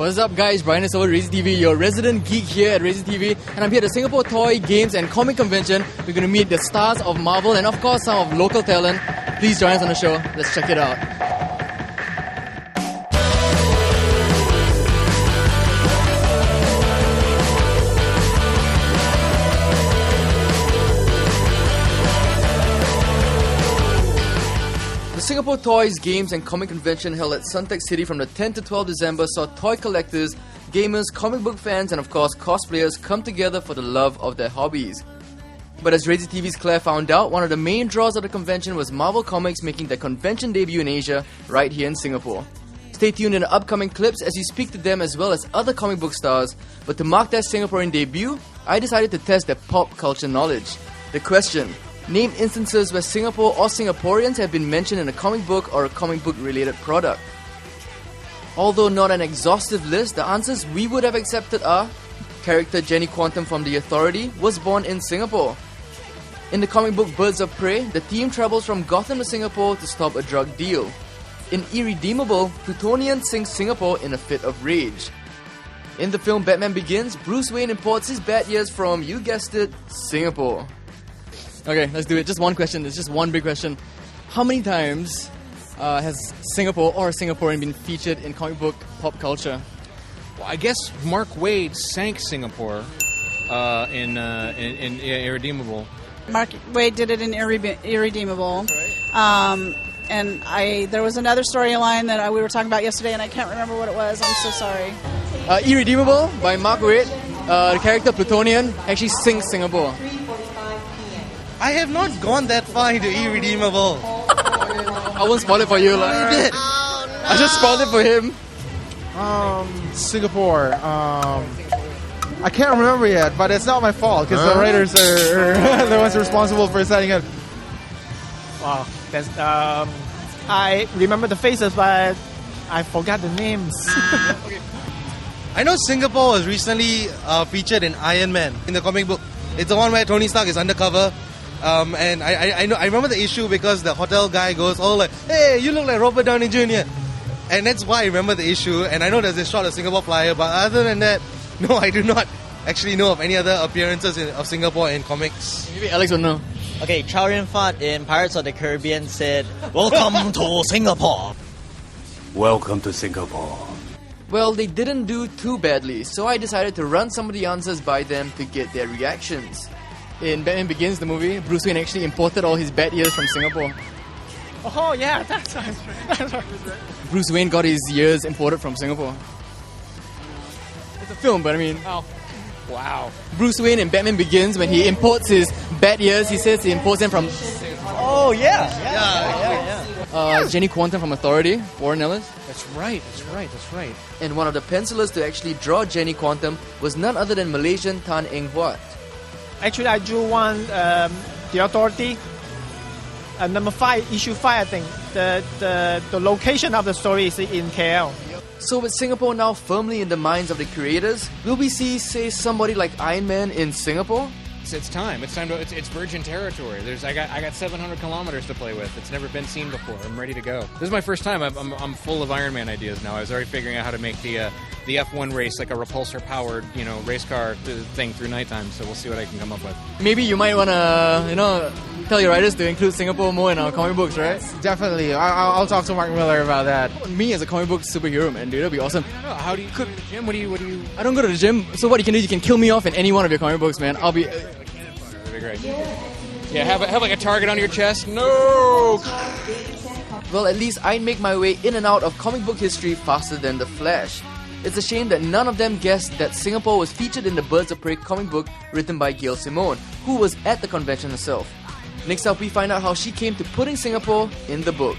What's up guys, Brian is over at R.age TV, your resident geek here at R.age TV, and I'm here at the Singapore Toy, Games and Comic Convention. We're going to meet the stars of Marvel and of course some of local talent. Please join us on the show, let's check it out. The Singapore Toys, Games and Comic Convention held at Suntec City from the 10th to 12th December saw toy collectors, gamers, comic book fans and of course cosplayers come together for the love of their hobbies. But as R.age TV's Claire found out, one of the main draws of the convention was Marvel Comics making their convention debut in Asia, right here in Singapore. Stay tuned in the upcoming clips as we speak to them as well as other comic book stars, but to mark their Singaporean debut, I decided to test their pop culture knowledge. The question: name instances where Singapore or Singaporeans have been mentioned in a comic book or a comic book related product. Although not an exhaustive list, the answers we would have accepted are: character Jenny Quantum from The Authority was born in Singapore. In the comic book Birds of Prey, the team travels from Gotham to Singapore to stop a drug deal. In Irredeemable, Plutonian sinks Singapore in a fit of rage. In the film Batman Begins, Bruce Wayne imports his bad years from, you guessed it, Singapore. Okay, let's do it. Just one question. It's just one big question. How many times has Singapore or a Singaporean been featured in comic book pop culture? Well, I guess Mark Waid sank Singapore in Irredeemable. Mark Waid did it in Irredeemable. And there was another storyline that we were talking about yesterday, and I can't remember what it was. I'm so sorry. Irredeemable by Mark Waid. The character Plutonian actually sinks Singapore. I have not gone that far into Irredeemable. I won't spoil it for you. Like. I just spoiled it for him. Singapore. I can't remember yet, but it's not my fault because the writers are the ones responsible for setting it. Wow, that's I remember the faces, but I forgot the names. I know Singapore was recently featured in Iron Man in the comic book. It's the one where Tony Stark is undercover. And I remember the issue because the hotel guy goes all like, "Hey, you look like Robert Downey Jr." And that's why I remember the issue. And I know there's a shot of Singapore flyer, but other than that, no, I do not actually know of any other appearances of Singapore in comics. Maybe Alex will know. Okay, Chow Yun-fat in Pirates of the Caribbean said, "Welcome to Singapore." Welcome to Singapore. Well, they didn't do too badly, so I decided to run some of the answers by them to get their reactions. In Batman Begins, the movie, Bruce Wayne actually imported all his bad years from Singapore. Oh yeah, that's right. That's right. Bruce Wayne got his years imported from Singapore. It's a film, but I mean... Oh, wow. Bruce Wayne in Batman Begins, when he imports his bad years, he says he imports them from... Oh yeah. Jenny Quantum from Authority, Warren Ellis. That's right. And one of the pencilers to actually draw Jenny Quantum was none other than Malaysian Tan Eng Huat. Actually, I drew one, The Authority, number 5, issue 5, I think. The location of the story is in KL. So with Singapore now firmly in the minds of the creators, will we see, say, somebody like Iron Man in Singapore? It's time. It's virgin territory. I got 700 kilometers to play with. It's never been seen before. I'm ready to go. This is my first time. I'm full of Iron Man ideas now. I was already figuring out how to make the F1 race like a repulsor powered race car thing through nighttime. So we'll see what I can come up with. Maybe you might wanna tell your writers to include Singapore more in our comic books, right? Definitely. I'll talk to Mark Miller about that. Me as a comic book superhero, man, dude, that'd be awesome. I don't know. How do you go to the gym? What do you? I don't go to the gym, so what you can do, you can kill me off in any one of your comic books, man. I'll be... That'd be great. Yeah, have like a target on your chest. No. Well, at least I'd make my way in and out of comic book history faster than the Flash. It's a shame that none of them guessed that Singapore was featured in the Birds of Prey comic book written by Gail Simone, who was at the convention herself. Next up, we find out how she came to putting Singapore in the book.